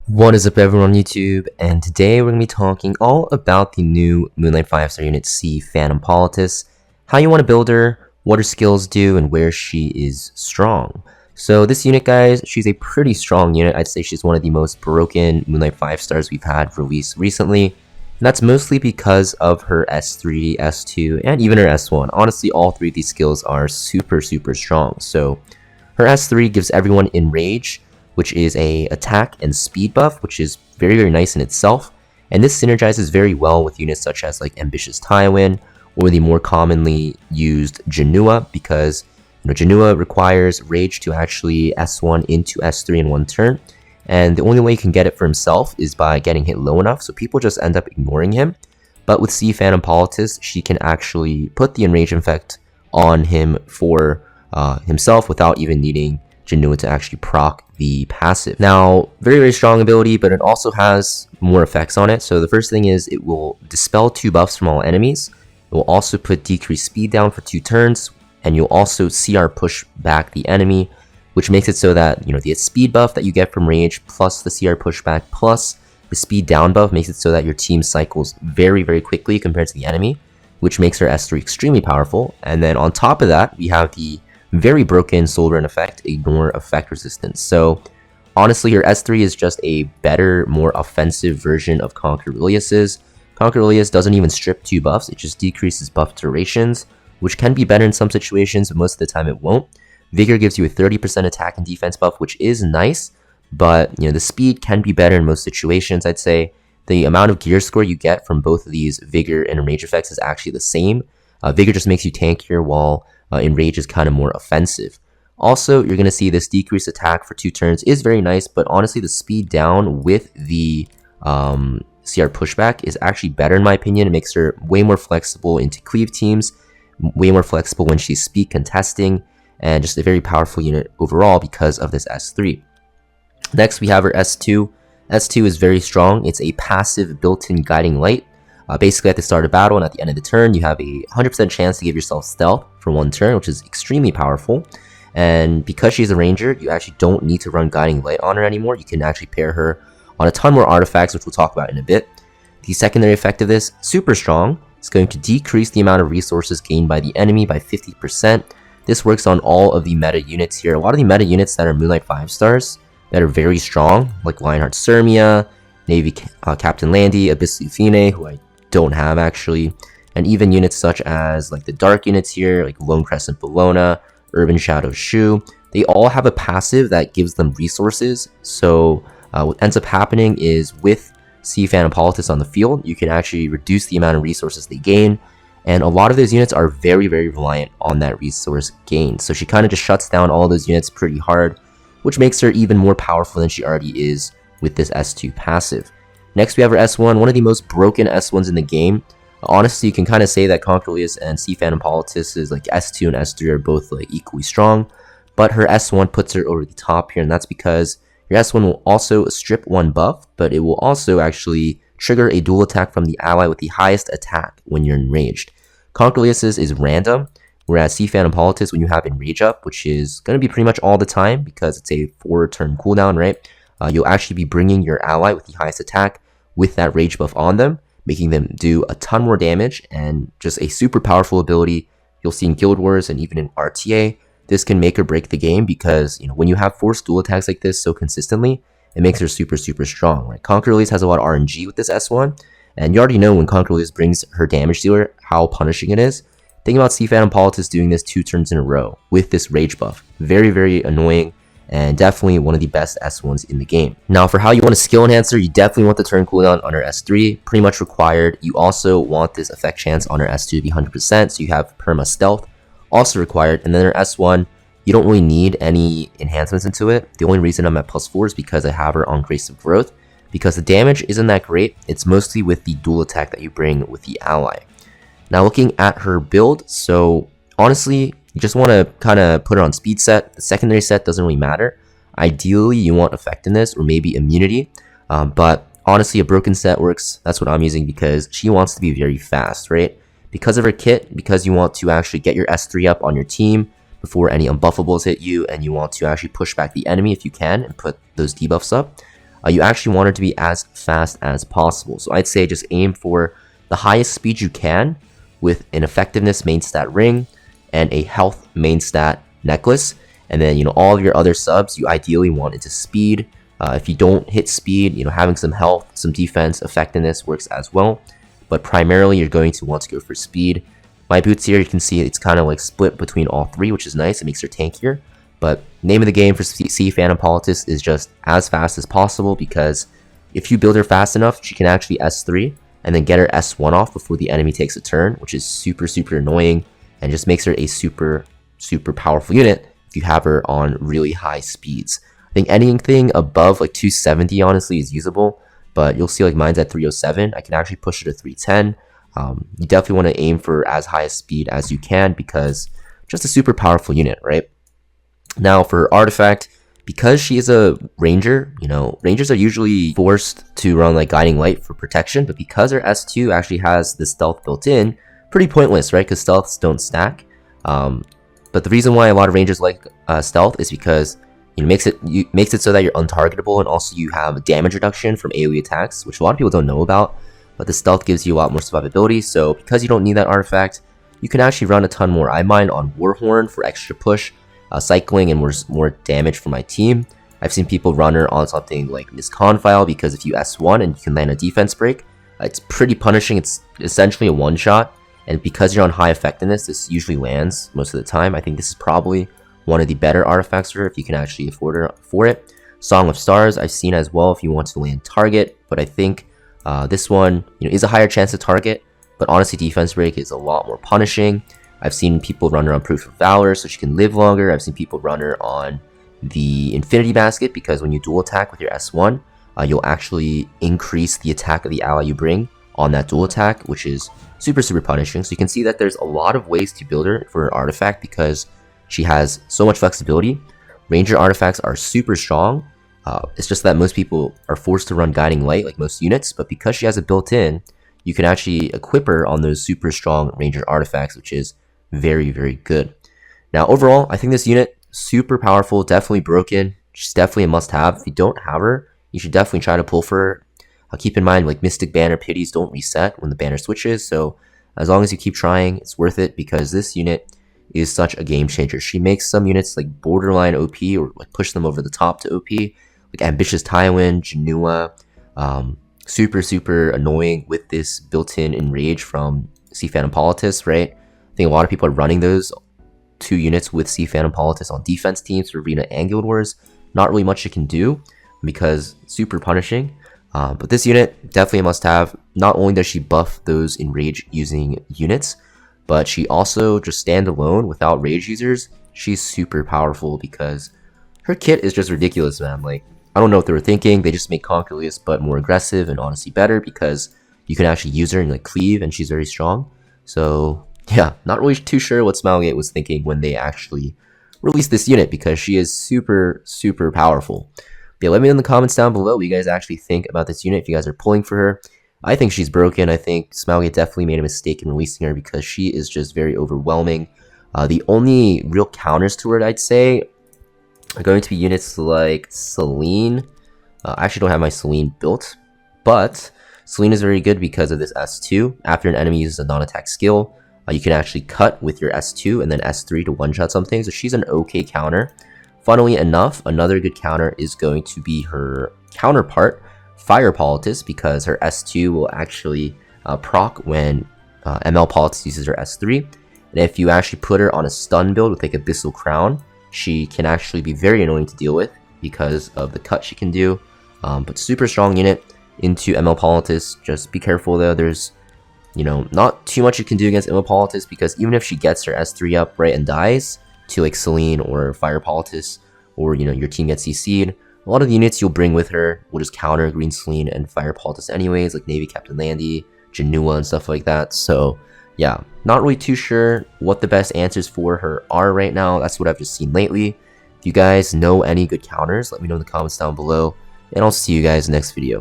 What is up everyone on YouTube, and today we're going to be talking all about the new Moonlight 5-star unit C Phantom Politis, how you want to build her, what her skills do, and where she is strong. So this unit, guys, she's a pretty strong unit. I'd say she's one of the most broken Moonlight 5-stars we've had released recently, and that's mostly because of her S3, S2, and even her S1. Honestly, all three of these skills are super strong. So her S3 gives everyone Enrage, which is a attack and speed buff, which is very nice in itself. And this synergizes very well with units such as like Ambitious Tywin or the more commonly used Janua, because Janua requires Rage to actually S1 into S3 in one turn. And the only way he can get it for himself is by getting hit low enough, so people just end up ignoring him. But with C Phantom Politis, she can actually put the Enrage effect on him for himself without even needing Janua to actually proc the passive. Now, very strong ability, but it also has more effects on it. So the first thing is it will dispel 2 buffs from all enemies. It will also put decreased speed down for 2 turns, and you'll also CR push back the enemy, which makes it so that the speed buff that you get from Rage plus the CR pushback plus the speed down buff makes it so that your team cycles very quickly compared to the enemy, which makes her S3 extremely powerful. And then on top of that, we have the very broken Soul Rune effect, Ignore effect resistance. So honestly, her S3 is just a better, more offensive version of Conquer Ilias's. Conquer Ilias doesn't even strip 2 buffs, it just decreases buff durations, which can be better in some situations, but most of the time it won't. Vigor gives you a 30% attack and defense buff, which is nice, but the speed can be better in most situations. I'd say the amount of gear score you get from both of these Vigor and Enrage effects is actually the same. Vigor just makes you tankier, while Enrage is kind of more offensive. Also, you're going to see this decreased attack for 2 turns is very nice, but honestly the speed down with the CR pushback is actually better in my opinion. It makes her way more flexible into cleave teams, way more flexible when she's speed contesting, and just a very powerful unit overall because of this S3. Next, we have her S2. S2 is very strong. It's a passive built-in guiding light. Basically, at the start of battle and at the end of the turn, you have a 100% chance to give yourself stealth for 1 turn, which is extremely powerful. And because she's a ranger, you actually don't need to run Guiding Light on her anymore. You can actually pair her on a ton more artifacts, which we'll talk about in a bit. The secondary effect of this, super strong. It's going to decrease the amount of resources gained by the enemy by 50%. This works on all of the meta units here. A lot of the meta units that are Moonlight 5-stars that are very strong, like Lionheart Sirmia, Navy Captain Landy, Abyss Lufine, who I don't have actually, and even units such as like the dark units here, like Lone Crescent Bellona, Urban Shadow Shu, they all have a passive that gives them resources. So what ends up happening is with C Phantom Politis on the field, you can actually reduce the amount of resources they gain, and a lot of those units are very reliant on that resource gain. So she kind of just shuts down all those units pretty hard, which makes her even more powerful than she already is with this S2 passive. Next, we have her S1, one of the most broken S1s in the game. Honestly, you can kind of say that Conquer Ilias and C Phantom Politis is like S2 and S3 are both like equally strong, but her S1 puts her over the top here, and that's because your S1 will also strip 1 buff, but it will also actually trigger a dual attack from the ally with the highest attack when you're enraged. Conquer Ilias's is random, whereas C Phantom Politis, when you have Enrage up, which is going to be pretty much all the time because it's a 4-turn cooldown, right? You'll actually be bringing your ally with the highest attack with that rage buff on them, making them do a ton more damage, and just a super powerful ability. You'll see in Guild Wars and even in RTA, this can make or break the game because when you have forced dual attacks like this so consistently, it makes her super strong, right? Conquer Ilias has a lot of RNG with this S1, and you already know when Conquer Ilias brings her damage dealer how punishing it is. Think about C Phantom Politis doing this 2 turns in a row with this rage buff. Very annoying, and definitely one of the best S1s in the game. Now, for how you want a skill enhancer, you definitely want the turn cooldown on her S3, pretty much required. You also want this effect chance on her S2 to be 100%, so you have perma stealth, also required. And then her S1, you don't really need any enhancements into it. The only reason I'm at +4 is because I have her on Grace of Growth, because the damage isn't that great. It's mostly with the dual attack that you bring with the ally. Now, looking at her build, so honestly, you just want to kind of put her on speed set. The secondary set doesn't really matter. Ideally, you want effectiveness or maybe immunity, but honestly, a broken set works. That's what I'm using because she wants to be very fast, right? Because of her kit, because you want to actually get your S3 up on your team before any unbuffables hit you, and you want to actually push back the enemy if you can and put those debuffs up. you actually want her to be as fast as possible. So I'd say just aim for the highest speed you can with an effectiveness main stat ring and a health main stat necklace. And then, all of your other subs you ideally want into speed. If you don't hit speed, having some health, some defense, effectiveness works as well. But primarily, you're going to want to go for speed. My boots here, you can see it's kind of like split between all three, which is nice. It makes her tankier. But name of the game for C Phantom Politis is just as fast as possible, because if you build her fast enough, she can actually S3 and then get her S1 off before the enemy takes a turn, which is super, super annoying and just makes her a super, super powerful unit if you have her on really high speeds. I think anything above like 270 honestly is usable, but you'll see like mine's at 307. I can actually push it to 310. You definitely want to aim for as high a speed as you can, because just a super powerful unit, right? Now for artifact, because she is a ranger, rangers are usually forced to run like guiding light for protection, but because her S2 actually has the stealth built in, pretty pointless, right? Because stealths don't stack. But the reason why a lot of rangers like stealth is because makes it so that you're untargetable, and also you have damage reduction from AoE attacks, which a lot of people don't know about. But the stealth gives you a lot more survivability. So because you don't need that artifact, you can actually run a ton more eye mine on Warhorn for extra push, cycling, and more damage for my team. I've seen people run her on something like Miss Confile, because if you S1 and you can land a defense break, it's pretty punishing. It's essentially a one-shot, and because you're on high effectiveness, this usually lands most of the time. I think this is probably one of the better artifacts for her if you can actually afford her for it. Song of Stars I've seen as well if you want to land target, but I think this one is a higher chance to target, but honestly defense break is a lot more punishing. I've seen people run her on Proof of Valor so she can live longer. I've seen people run her on the Infinity Basket, because when you dual attack with your S1, you'll actually increase the attack of the ally you bring on that dual attack, which is super, super punishing. So you can see that there's a lot of ways to build her for an artifact, because she has so much flexibility. Ranger artifacts are super strong. It's just that most people are forced to run Guiding Light like most units, but because she has it built in, you can actually equip her on those super strong Ranger artifacts, which is very, very good. Now overall, I think this unit, super powerful, definitely broken. She's definitely a must-have. If you don't have her, you should definitely try to pull for her. Keep in mind, like Mystic Banner pities don't reset when the banner switches, so as long as you keep trying, it's worth it, because this unit is such a game changer. She makes some units like borderline OP, or like push them over the top to OP, like Ambitious Tywin, Janua. Super, super annoying with this built-in Enrage from C Phantom Politis, right? I think a lot of people are running those two units with C Phantom Politis on defense teams for Arena and Guild Wars. Not really much it can do, because super punishing. But this unit, definitely a must-have. Not only does she buff those Enrage using units, but she also just stand alone without rage users. She's super powerful, because her kit is just ridiculous, man. Like, I don't know what they were thinking. They just make Conquerlius but more aggressive and honestly better, because you can actually use her and like cleave, and she's very strong. So yeah, not really too sure what Smilegate was thinking when they actually released this unit, because she is super, super powerful. But yeah, let me know in the comments down below what you guys actually think about this unit, if you guys are pulling for her. I think she's broken. I think Smilegate definitely made a mistake in releasing her, because she is just very overwhelming. The only real counters to her, I'd say, are going to be units like Selene. I actually don't have my Selene built, but Selene is very good because of this S2. After an enemy uses a non-attack skill, you can actually cut with your S2 and then S3 to one-shot something, so she's an okay counter. Funnily enough, another good counter is going to be her counterpart, Fire Politis, because her S2 will actually proc when ML Politis uses her S3. And if you actually put her on a stun build with like Abyssal Crown, she can actually be very annoying to deal with because of the cut she can do. But super strong unit into ML Politis. Just be careful though, there's not too much you can do against ML Politis, because even if she gets her S3 up, right, and dies to like Selene or Fire Politis, or your team gets CC'd, a lot of the units you'll bring with her will just counter Green Selene and Fire Politis anyways, like Navy Captain Landy, Janua, and stuff like that. So yeah, not really too sure what the best answers for her are right now. That's what I've just seen lately. If you guys know any good counters, let me know in the comments down below, and I'll see you guys next video.